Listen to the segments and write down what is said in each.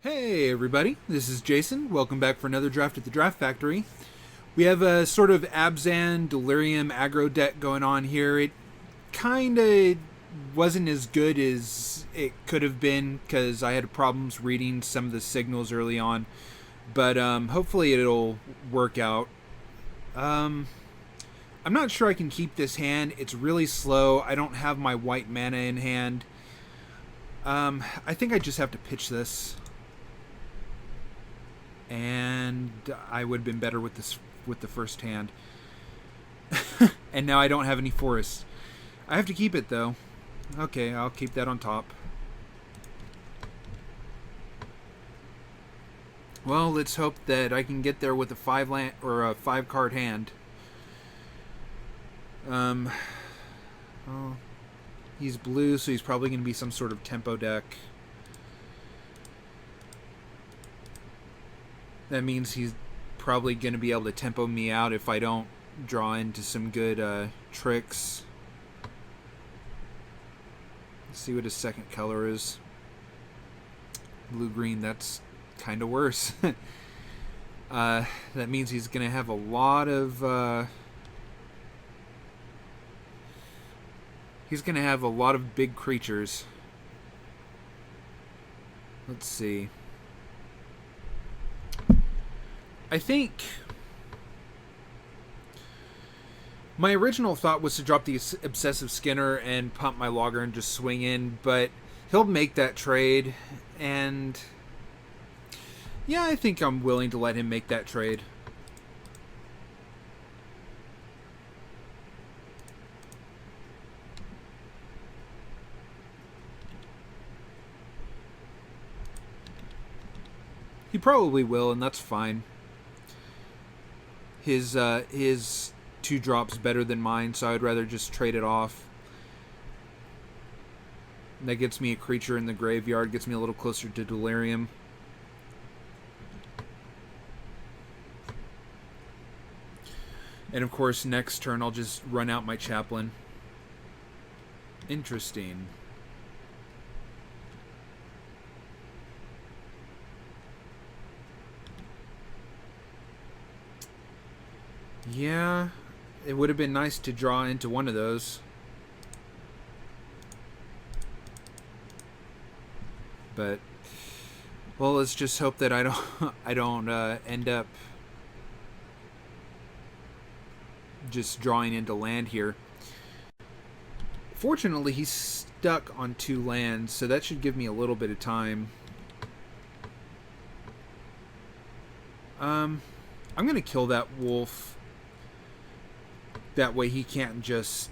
Hey everybody, this is Jason. Welcome back for another draft at the Draft Factory. We have a sort of Abzan Delirium aggro deck going on here. It kinda wasn't as good as it could have been because I had problems reading some of the signals early on, but hopefully it'll work out. I'm not sure I can keep this hand. It's really slow. I don't have my white mana in hand. I think I just have to pitch this. And I would have been better with this with the first hand. And now I don't have any forests. I have to keep it though. Okay, I'll keep that on top. Well, let's hope that I can get there with a 5 card hand. Well, he's blue, so he's probably going to be some sort of tempo deck. That means he's probably going to be able to tempo me out if I don't draw into some good tricks. Let's see what his second color is. Blue-green, that's kind of worse. That means he's going to have a lot of... he's going to have a lot of big creatures. Let's see. I think my original thought was to drop the Obsessive Skinner and pump my Logger and just swing in, but he'll make that trade, and yeah, I think I'm willing to let him make that trade. He probably will, and that's fine. His 2 drops better than mine, so I'd rather just trade it off. That gets me a creature in the graveyard, gets me a little closer to Delirium. And of course, next turn I'll just run out my Chaplain. Interesting. Yeah, it would have been nice to draw into one of those. But, well, let's just hope that I don't end up just drawing into land here. Fortunately, he's stuck on 2 lands, so that should give me a little bit of time. I'm going to kill that wolf. That way he can't just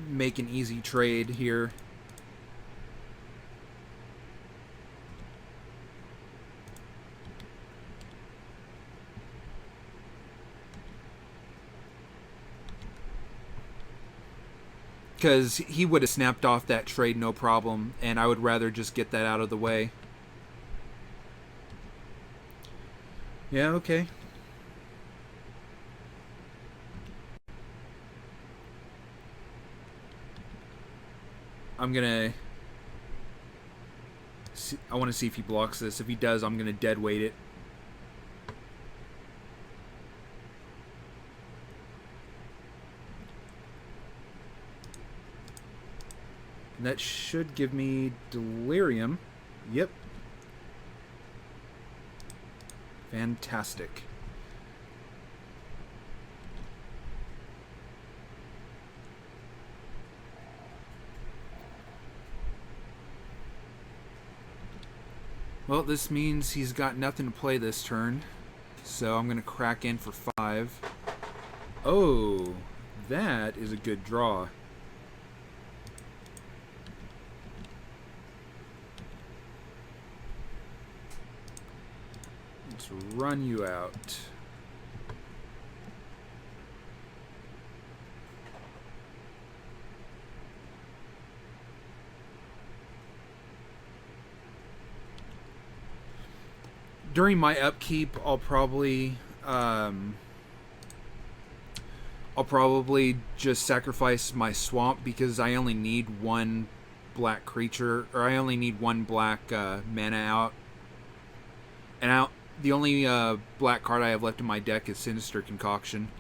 make an easy trade here. Because he would have snapped off that trade no problem, and I would rather just get that out of the way. Yeah, okay. I'm gonna see, I want to see if he blocks this. If he does, I'm gonna dead weight it. And that should give me Delirium. Yep. Fantastic. Well, this means he's got nothing to play this turn, so I'm going to crack in for 5. Oh, that is a good draw. Let's run you out. During my upkeep, I'll I'll probably just sacrifice my swamp because I only need one black creature, or I only need one black mana out. And the only black card I have left in my deck is Sinister Concoction.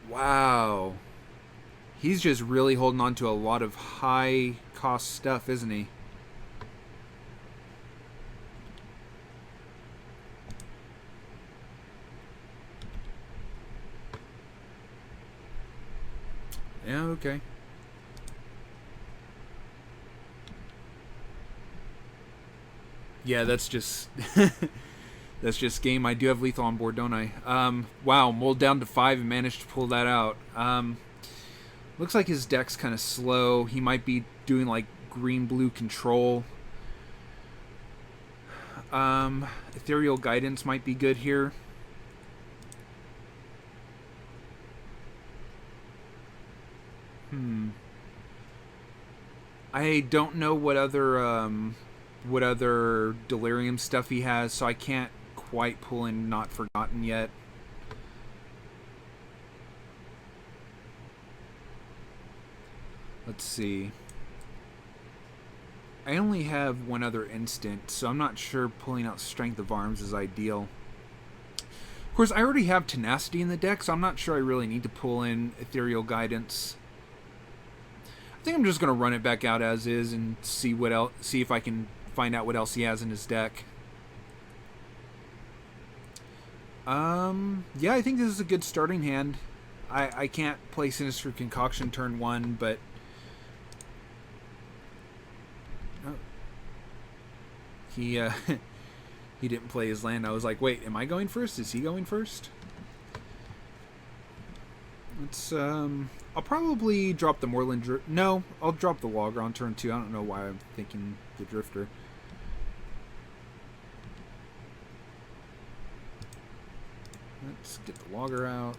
Wow. He's just really holding on to a lot of high cost stuff, isn't he? Yeah, okay. Yeah, that's just that's just game. I do have lethal on board, don't I? Wow, mulled down to 5 and managed to pull that out. Looks like his deck's kind of slow. He might be doing like green-blue control. Ethereal Guidance might be good here. I don't know what other Delirium stuff he has, so I can't quite pull in Not Forgotten yet. Let's see. I only have one other instant, so I'm not sure pulling out Strength of Arms is ideal. Of course, I already have Tenacity in the deck, so I'm not sure I really need to pull in Ethereal Guidance. I think I'm just going to run it back out as is and see what else, see if I can find out what else he has in his deck. Yeah, I think this is a good starting hand. I can't play Sinister Concoction turn 1, but he he didn't play his land. I was like, wait, am I going first? Is he going first? Let's I'll probably drop the Moorland No, I'll drop the Logger on turn 2. I don't know why I'm thinking the Drifter. Let's get the Logger out.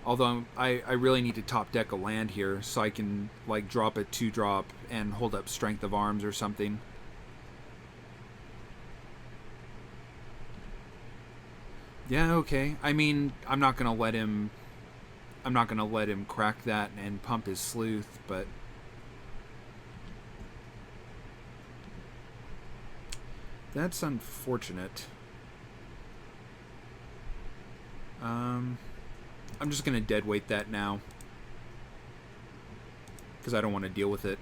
Although I really need to top deck a land here so I can like drop a 2-drop and hold up Strength of Arms or something. Yeah, okay. I mean, I'm not gonna let him crack that and pump his Sleuth, but that's unfortunate. I'm just gonna deadweight that now because I don't want to deal with it.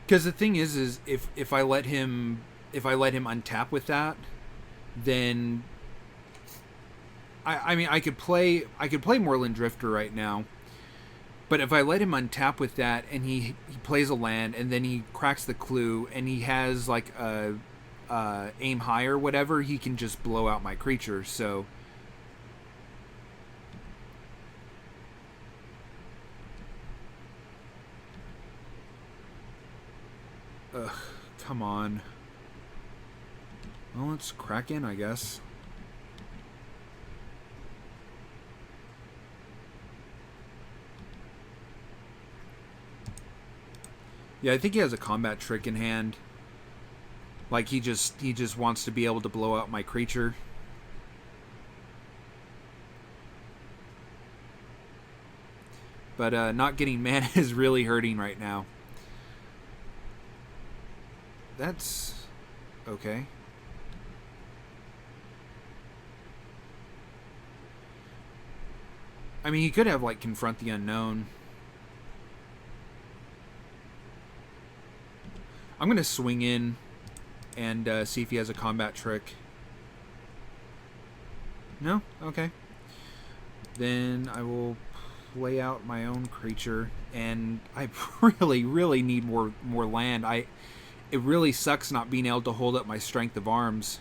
Because the thing is if I let him untap with that, then I mean I could play Moorland Drifter right now, but if I let him untap with that and he plays a land and then he cracks the clue and he has like a aim high or whatever, he can just blow out my creature. So ugh, come on. Well, let's crack in, I guess. Yeah, I think he has a combat trick in hand. Like he just wants to be able to blow out my creature. But not getting mana is really hurting right now. That's okay. I mean, he could have like Confront the Unknown. I'm gonna swing in and see if he has a combat trick. No? Okay. Then I will play out my own creature, and I really need more land. It really sucks not being able to hold up my Strength of Arms.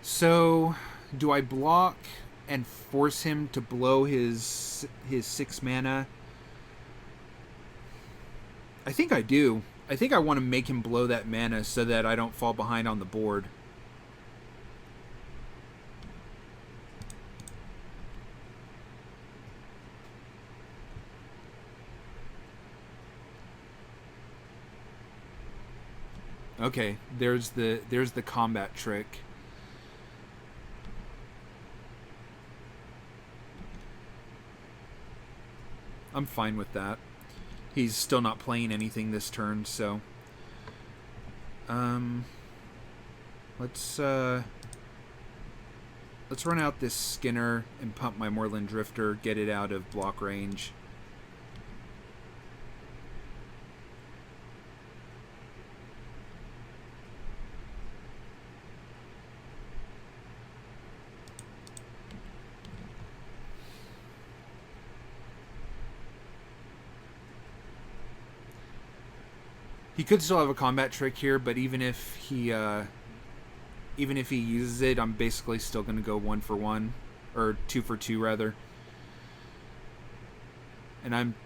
So, do I block and force him to blow his 6 mana? I think I do. I think I want to make him blow that mana so that I don't fall behind on the board. Okay, there's the combat trick. I'm fine with that. He's still not playing anything this turn, so let's run out this Skinner and pump my Moorland Drifter, get it out of block range. He could still have a combat trick here, but even if he uses it, I'm basically still going to go 1 for 1, or 2 for 2 rather, and I'm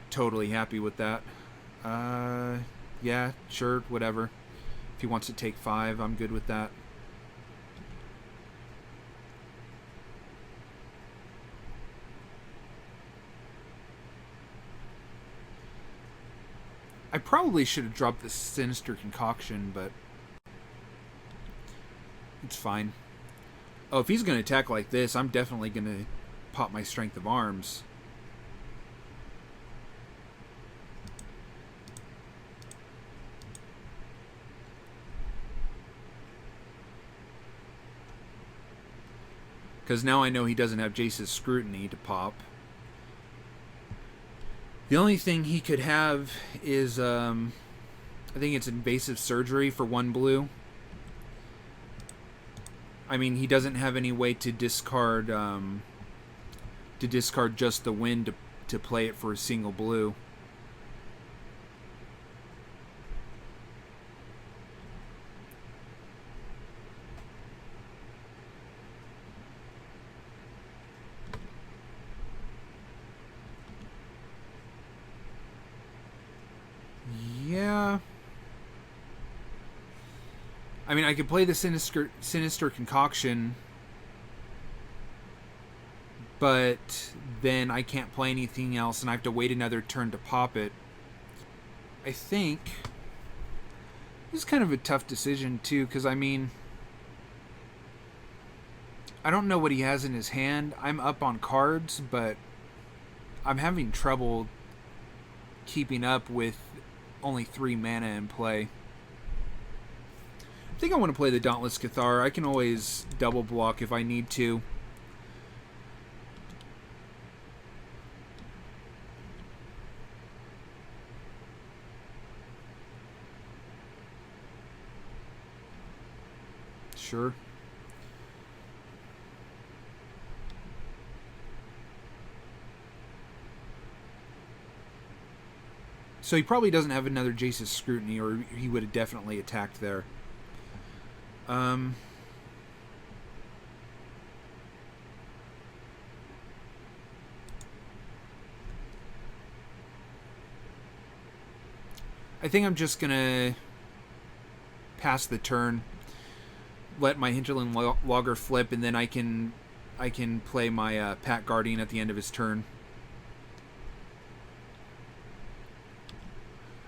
totally happy with that. Yeah, sure, whatever. If he wants to take 5, I'm good with that. I probably should have dropped the Sinister Concoction, but it's fine. Oh, if he's going to attack like this, I'm definitely going to pop my Strength of Arms. Because now I know he doesn't have Jace's Scrutiny to pop. The only thing he could have is, I think it's Invasive Surgery for 1 blue. I mean, he doesn't have any way to discard just the wind to play it for a single blue. Yeah. I mean, I could play the Sinister Concoction, but then I can't play anything else, and I have to wait another turn to pop it. I think this is kind of a tough decision, too, because, I mean, I don't know what he has in his hand. I'm up on cards, but I'm having trouble keeping up with only 3 mana in play. I think I want to play the Dauntless Cathar. I can always double block if I need to. Sure. So he probably doesn't have another Jace's Scrutiny, or he would have definitely attacked there. I think I'm just gonna pass the turn, let my Hinterland Logger flip, and then I can play my Pack Guardian at the end of his turn.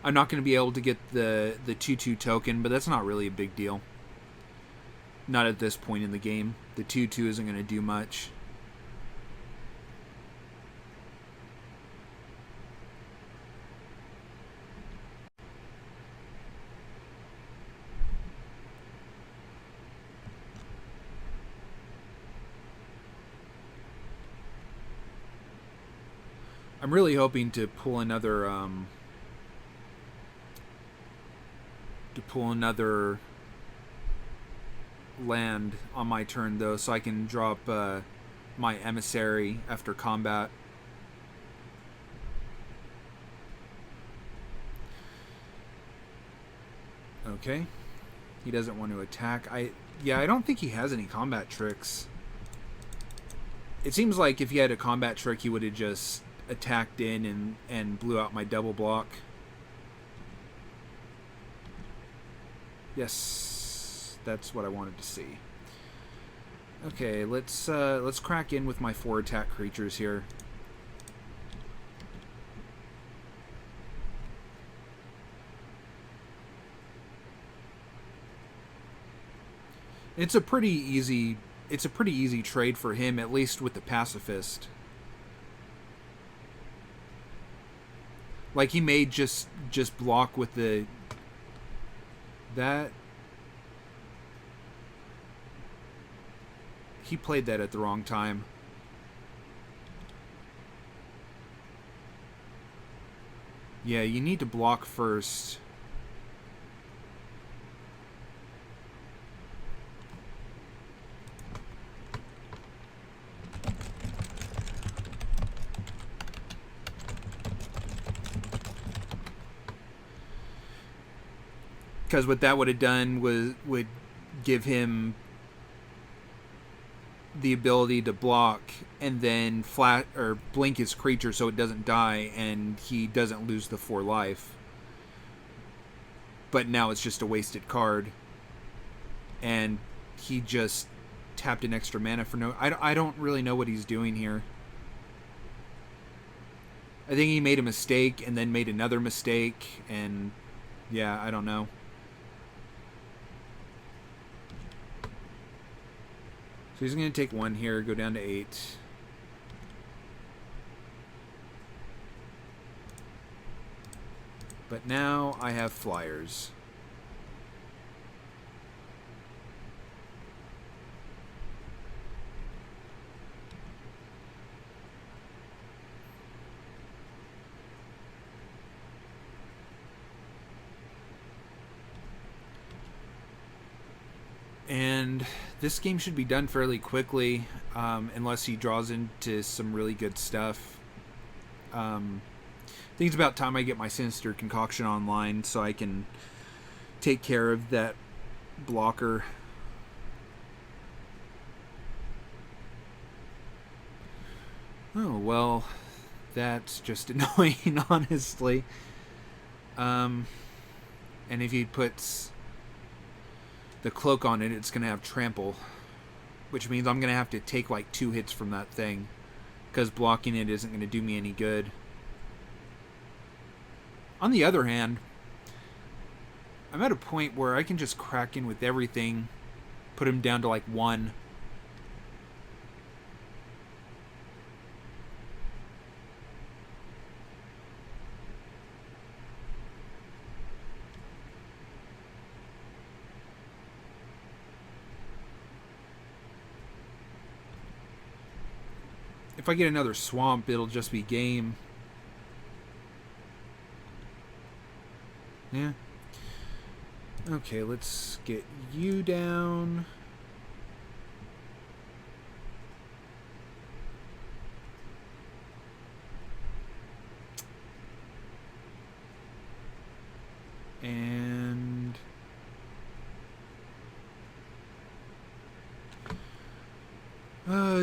I'm not going to be able to get the 2/2 token, but that's not really a big deal. Not at this point in the game. The 2/2 isn't going to do much. I'm really hoping to pull another land on my turn, though, so I can drop my Emissary after combat. Okay. He doesn't want to attack. I don't think he has any combat tricks. It seems like if he had a combat trick, he would have just attacked in and blew out my double block. Yes, that's what I wanted to see. Okay, let's crack in with my 4 attack creatures here. It's a pretty easy trade for him, at least with the pacifist. Like, he may just block with the that he played that at the wrong time. Yeah, you need to block first. Because what that would have done would give him the ability to block and then flat or blink his creature so it doesn't die and he doesn't lose the 4 life. But now it's just a wasted card, and he just tapped an extra mana for no. I don't really know what he's doing here. I think he made a mistake and then made another mistake, and yeah, I don't know. So he's going to take 1 here, go down to 8. But now I have flyers. And this game should be done fairly quickly, unless he draws into some really good stuff. I think it's about time I get my Sinister Concoction online so I can take care of that blocker. Oh, well, that's just annoying, honestly. And if he puts the cloak on it, it's going to have trample, which means I'm going to have to take like 2 hits from that thing, because blocking it isn't going to do me any good. On the other hand, I'm at a point where I can just crack in with everything, put him down to like 1. If I get another swamp, it'll just be game. Yeah. Okay, let's get you down. And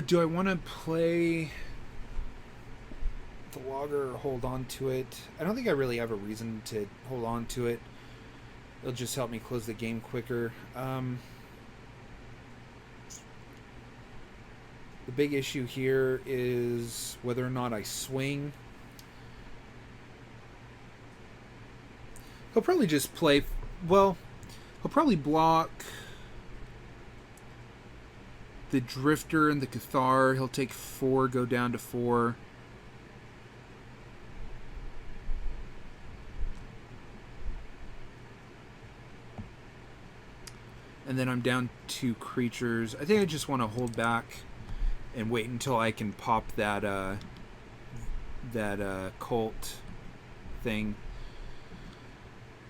do I want to play the logger or hold on to it? I don't think I really have a reason to hold on to it. It'll just help me close the game quicker. The big issue here is whether or not I swing. He'll probably just play... Well, he'll probably block the Drifter and the Cathar. He'll take 4, go down to 4. And then I'm down 2 creatures. I think I just want to hold back and wait until I can pop that cult thing.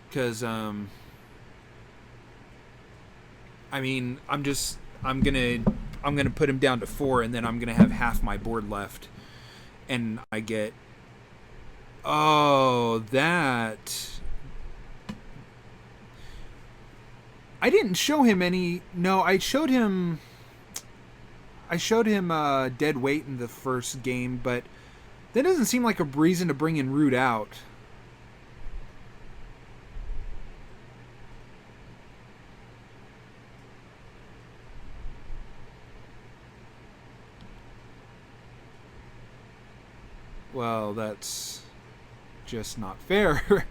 Because, I mean, I'm gonna put him down to 4, and then I'm gonna have half my board left, and I get... Oh, that... I didn't show him any... No, I showed him dead weight in the first game, but that doesn't seem like a reason to bring in Root out. Well, that's just not fair.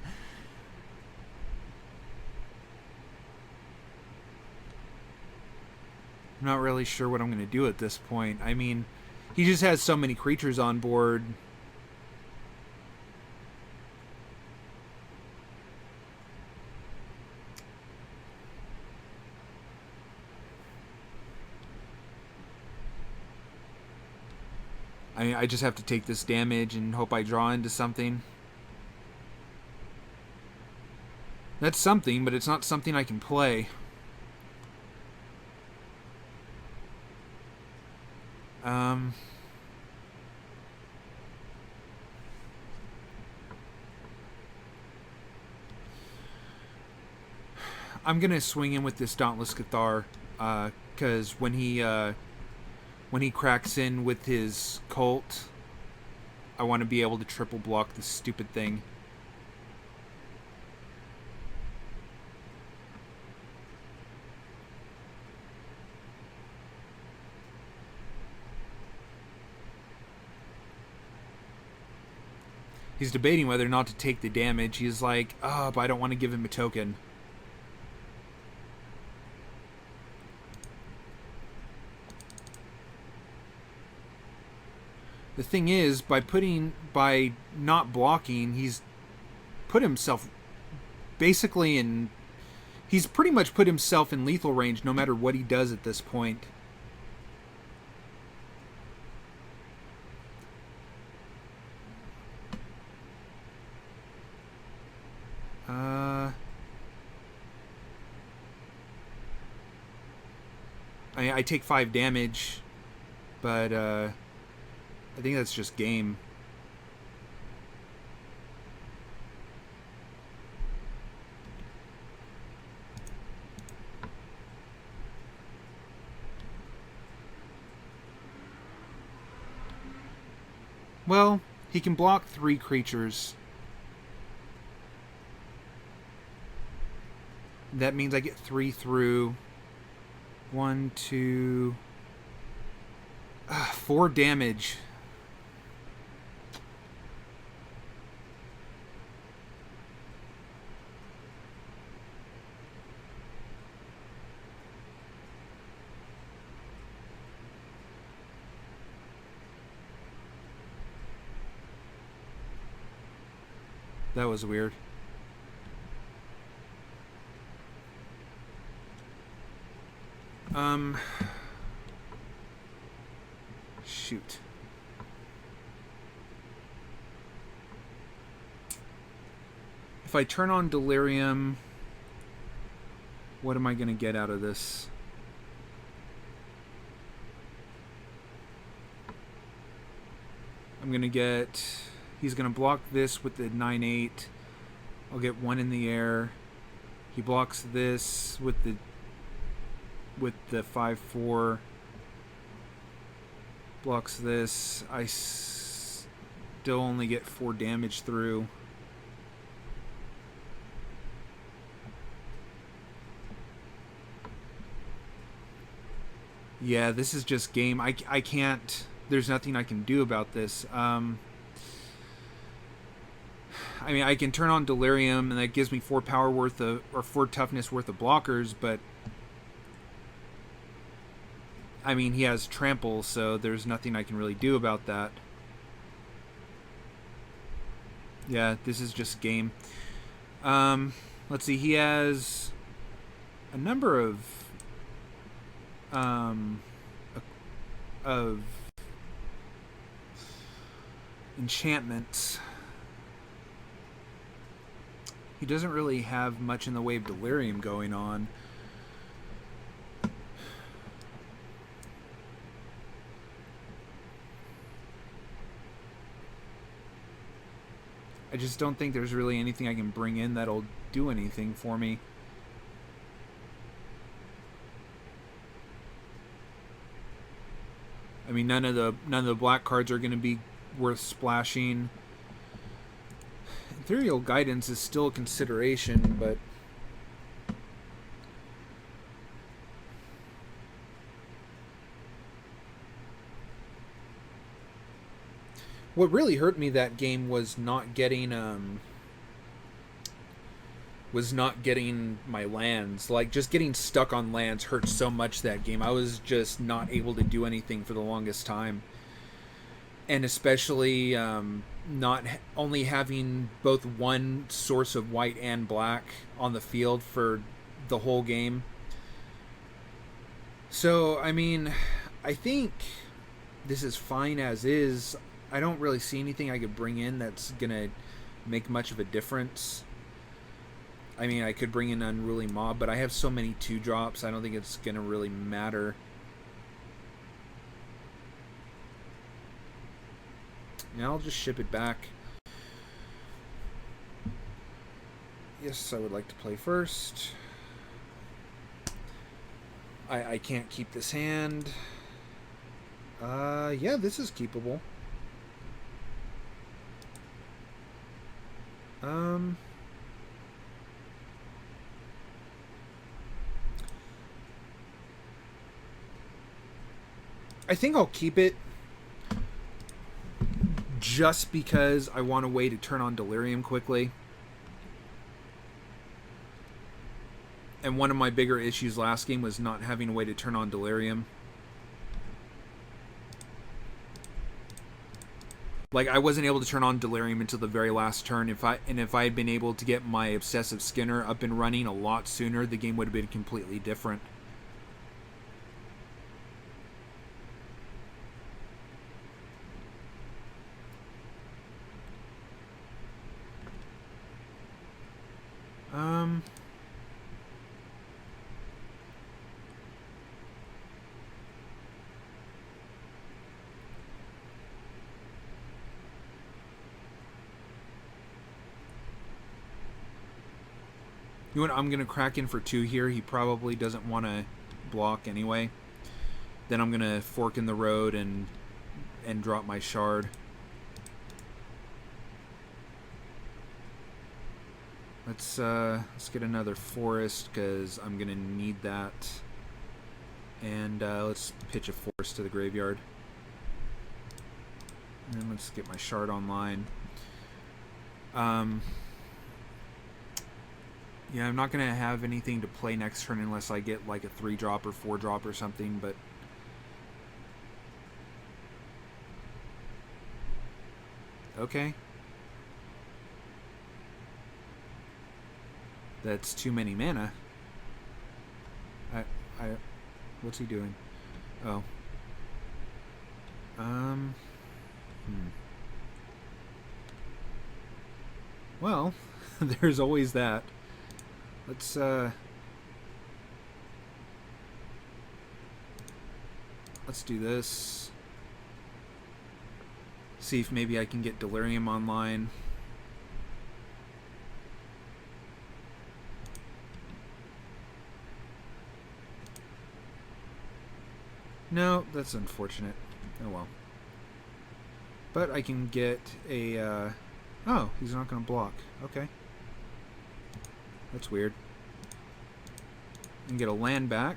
I'm not really sure what I'm going to do at this point. I mean, he just has so many creatures on board. I just have to take this damage and hope I draw into something. That's something, but it's not something I can play. I'm gonna swing in with this Dauntless Cathar, because when he cracks in with his cult, I want to be able to triple block this stupid thing. He's debating whether or not to take the damage. He's like, oh, but I don't want to give him a token. The thing is, by not blocking, he's put himself basically in... He's pretty much put himself in lethal range no matter what he does at this point. I take 5 damage, but I think that's just game. Well, he can block 3 creatures. That means I get 3 through. 1, 2... 4 damage. That was weird. Shoot. If I turn on Delirium, what am I going to get out of this? I'm going to get... He's going to block this with the 9-8. I'll get 1 in the air. He blocks this with the 5-4. Blocks this. I still only get 4 damage through. Yeah, this is just game. I can't... There's nothing I can do about this. I mean, I can turn on Delirium, and that gives me 4 power worth of... or 4 toughness worth of blockers, but... I mean, he has trample, so there's nothing I can really do about that. Yeah, this is just game. Let's see, he has a number of enchantments. He doesn't really have much in the way of Delirium going on. I just don't think there's really anything I can bring in that'll do anything for me. I mean, none of the black cards are going to be worth splashing. Ethereal Guidance is still a consideration, but what really hurt me that game was not getting was not getting my lands. Like, just getting stuck on lands hurt so much that game. I was just not able to do anything for the longest time. And especially not only having both one source of white and black on the field for the whole game. So, I mean, I think this is fine as is. I don't really see anything I could bring in that's going to make much of a difference. I mean, I could bring in Unruly Mob, but I have so many 2-drops, I don't think it's going to really matter. Yeah, I'll just ship it back. Yes, I would like to play first. I can't keep this hand. Yeah, this is keepable. I think I'll keep it just because I want a way to turn on Delirium quickly. And one of my bigger issues last game was not having a way to turn on Delirium. Like, I wasn't able to turn on Delirium until the very last turn. If I had been able to get my Obsessive Skinner up and running a lot sooner, the game would have been completely different. You know what? I'm going to crack in for 2 here. He probably doesn't want to block anyway. Then I'm going to fork in the road and drop my shard. Let's get another forest because I'm going to need that. And let's pitch a forest to the graveyard. And then let's get my shard online. Yeah, I'm not going to have anything to play next turn unless I get like a 3-drop or 4-drop or something, but... Okay. That's too many mana. What's he doing? Oh. Well, there's always that. Let's do this. See if maybe I can get Delirium online. No, that's unfortunate. Oh well. But I can get a... oh, he's not going to block. Okay. That's weird. I can get a land back.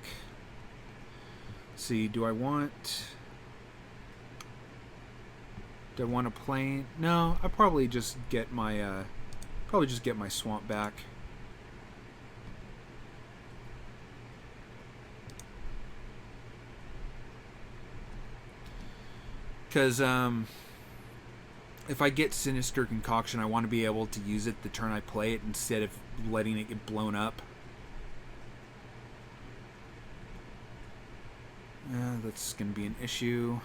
Let's see, do I want a plane? No, I probably just get my swamp back. Because if I get Sinister Concoction, I want to be able to use it the turn I play it instead of letting it get blown up. That's going to be an issue.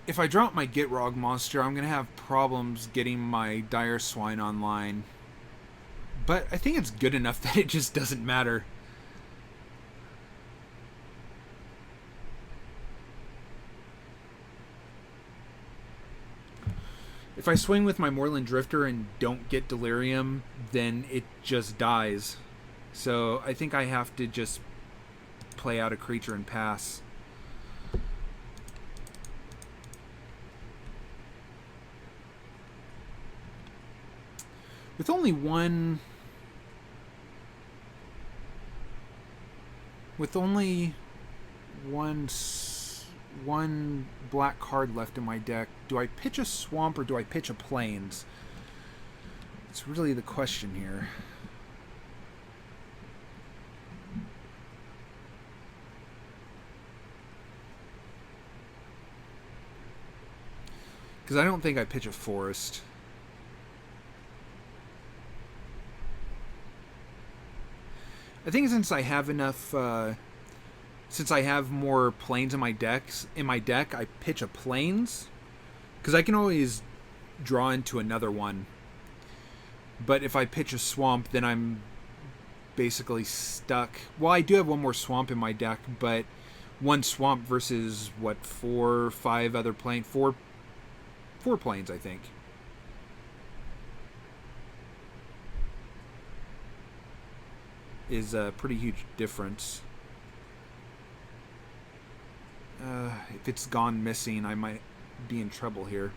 If I drop my Gitrog monster, I'm going to have problems getting my Dire Swine online. But I think it's good enough that it just doesn't matter. If I swing with my Moorland Drifter and don't get Delirium, then it just dies. So I think I have to just play out a creature and pass. With only one... With only one black card left in my deck, do I pitch a swamp or do I pitch a plains? It's really the question here. Because I don't think I pitch a forest. I think since I have enough, since I have more plains in my deck, I pitch a plains, because I can always draw into another one. But if I pitch a swamp, then I'm basically stuck. Well, I do have one more swamp in my deck, but one swamp versus what, 4 or 5 other plains, four plains, I think. Is a pretty huge difference. If it's gone missing, I might be in trouble here.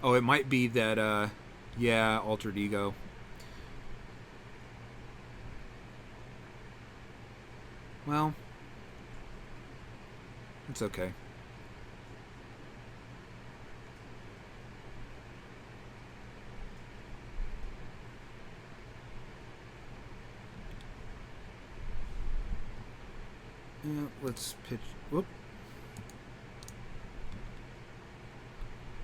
Oh, it might be that, yeah, Altered Ego. Well, it's okay. Let's pitch. Whoop.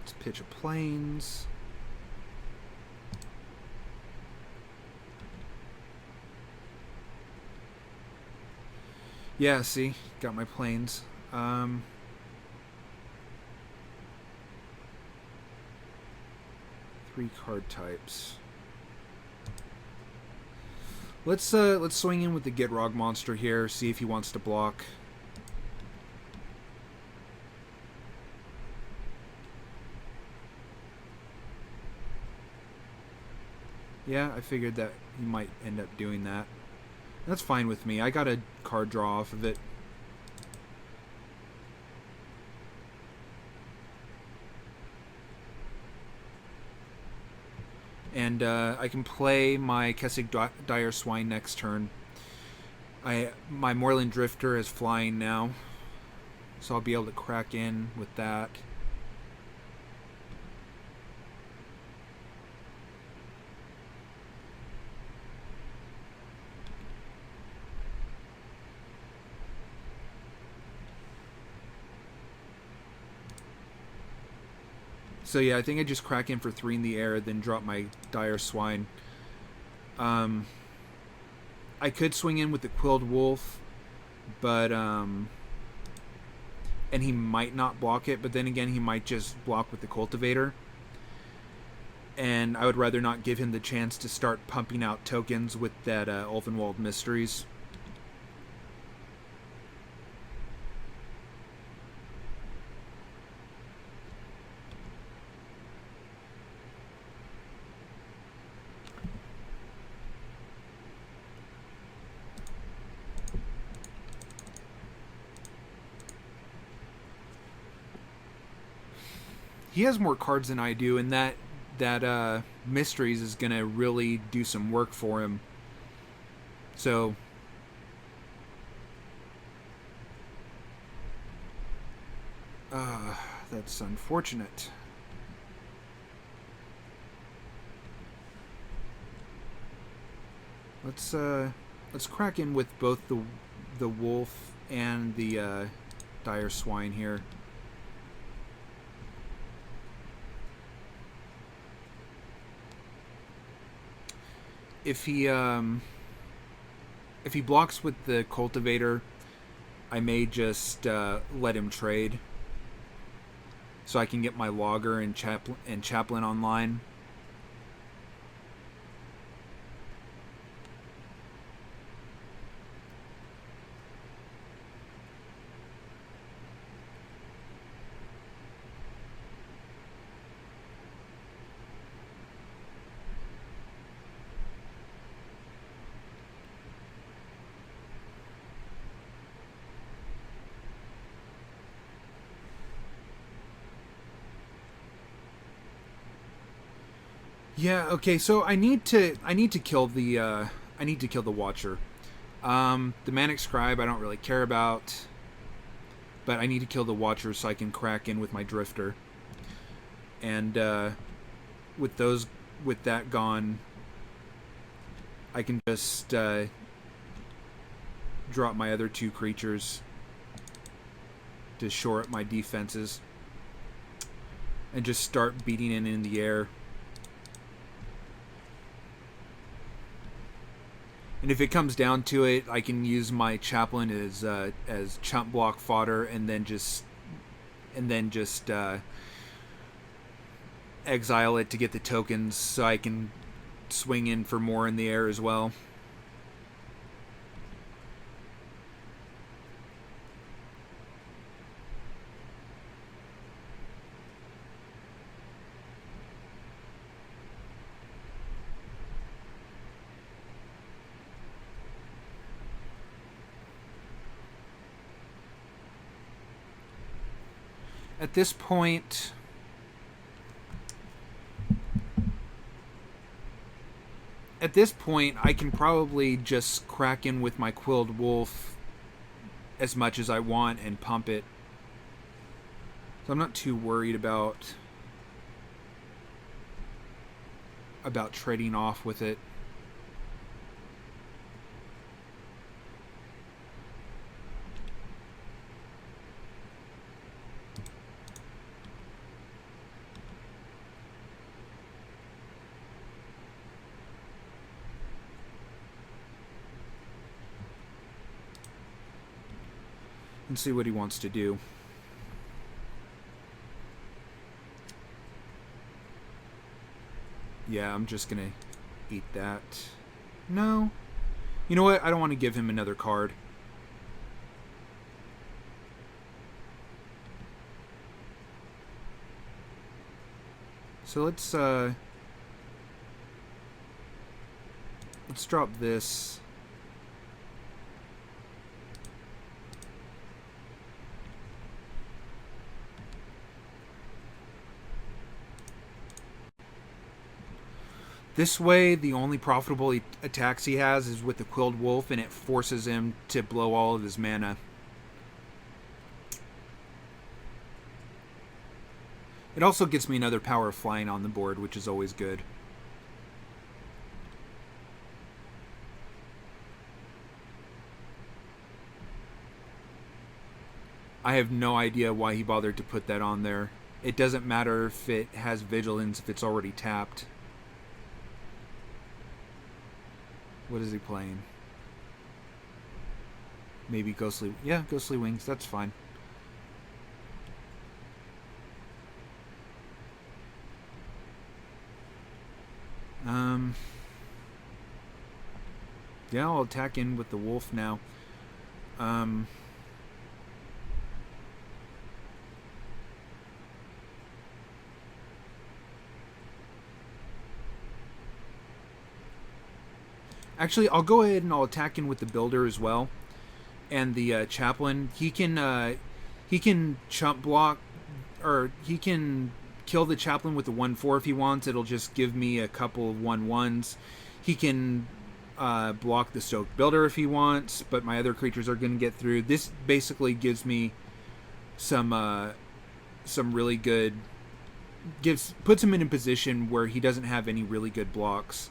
Let's pitch a plains. Yeah, see, got my plains. 3 card types. Let's swing in with the Gitrog monster here, see if he wants to block. Yeah, I figured that he might end up doing that. That's fine with me. I got a card draw off of it. And I can play my Kessig Dire Swine next turn. My Moorland Drifter is flying now, so I'll be able to crack in with that. So yeah, I think I just crack in for 3 in the air, then drop my Dire Swine. I could swing in with the Quilled Wolf, but and he might not block it, but then again he might just block with the Cultivator. And I would rather not give him the chance to start pumping out tokens with that Ulvenwald Mysteries. He has more cards than I do, and that Mysteries is gonna really do some work for him. So that's unfortunate. Let's crack in with both the wolf and the Dire Swine here. If he blocks with the Cultivator, I may just let him trade, so I can get my Logger and Chaplain online. Yeah. Okay. So I need to kill the Watcher. The Manic Scribe I don't really care about, but I need to kill the Watcher so I can crack in with my Drifter. And with that gone, I can just drop my other two creatures to shore up my defenses and just start beating it in the air. And if it comes down to it, I can use my Chaplain as chump block fodder, and then just exile it to get the tokens, so I can swing in for more in the air as well. At this point, I can probably just crack in with my Quilled Wolf as much as I want and pump it. So I'm not too worried about trading off with it. And see what he wants to do. Yeah, I'm just gonna eat that. No. You know what? I don't want to give him another card. So let's drop this. This way, the only profitable attacks he has is with the Quilled Wolf, and it forces him to blow all of his mana. It also gets me another Power of Flying on the board, which is always good. I have no idea why he bothered to put that on there. It doesn't matter if it has Vigilance if it's already tapped. What is he playing? Maybe Ghostly... Yeah, Ghostly Wings. That's fine. Yeah, I'll attack in with the wolf now. Actually, I'll go ahead and I'll attack in with the builder as well, and the chaplain. He can chump block, or he can kill the chaplain with the 1/4 if he wants. It'll just give me a couple of 1/1s. He can block the stoked builder if he wants, but my other creatures are going to get through. This basically gives me some really good. Puts him in a position where he doesn't have any really good blocks.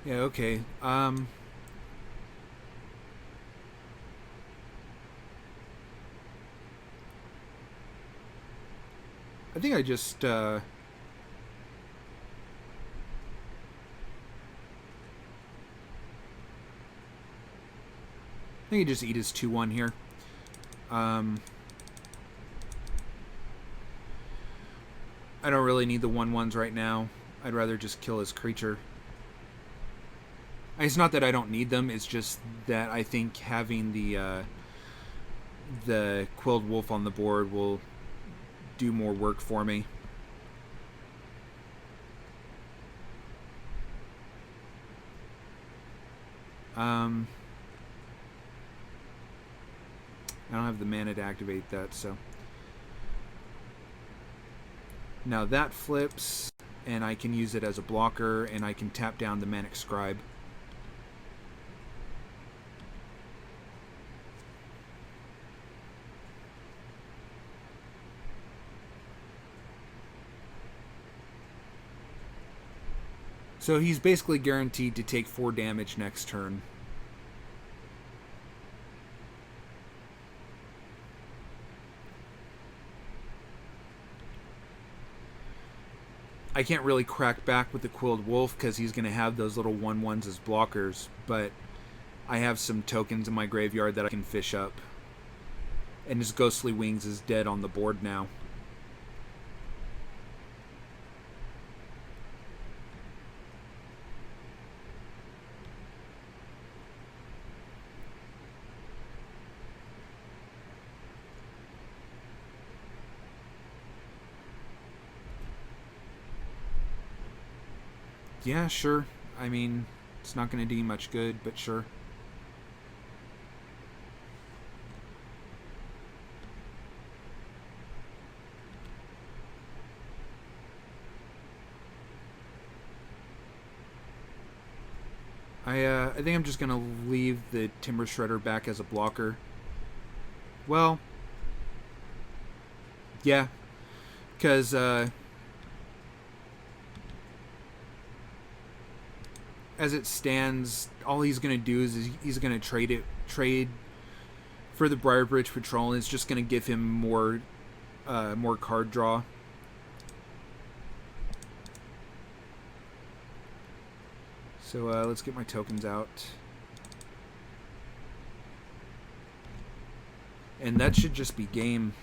Yeah, okay. I think I just I think I just eat his 2/1 here. I don't really need the 1/1s right now. I'd rather just kill his creature. It's not that I don't need them. It's just that I think having the Quilled Wolf on the board will do more work for me. I don't have the mana to activate that, so. Now that flips, and I can use it as a blocker, and I can tap down the Manic Scribe. So he's basically guaranteed to take 4 damage next turn. I can't really crack back with the Quilled Wolf because he's going to have those little 1/1s as blockers, but I have some tokens in my graveyard that I can fish up. And his Ghostly Wings is dead on the board now. Yeah, sure. I mean, it's not going to do you much good, but sure. I think I'm just going to leave the Timber Shredder back as a blocker. Well, yeah, because as it stands, all he's going to do is he's going to trade for the Briarbridge Patrol, and it's just going to give him more card draw. So let's get my tokens out. And that should just be game.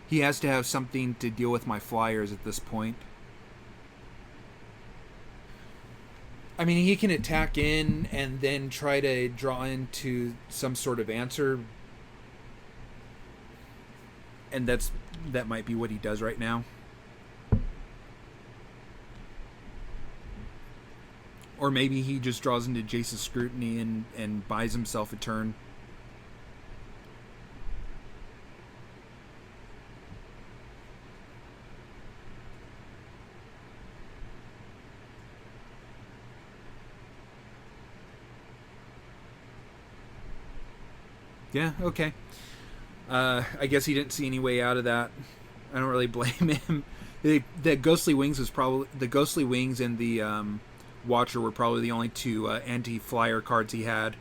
He has to have something to deal with my flyers at this point. I mean, he can attack in and then try to draw into some sort of answer. And that might be what he does right now. Or maybe he just draws into Jace's Scrutiny and buys himself a turn. Yeah, okay. I guess he didn't see any way out of that. I don't really blame him. The Ghostly Wings was probably the Ghostly Wings and the Watcher were probably the only two anti-flyer cards he had.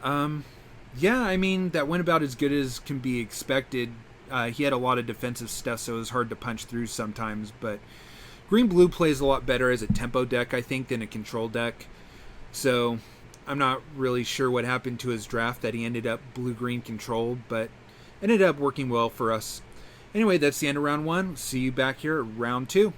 Yeah, I mean that went about as good as can be expected. He had a lot of defensive stuff, so it was hard to punch through sometimes. But Green-Blue plays a lot better as a tempo deck, I think, than a control deck. So I'm not really sure what happened to his draft that he ended up blue-green controlled, but ended up working well for us. Anyway, that's the end of round 1. See you back here at round 2.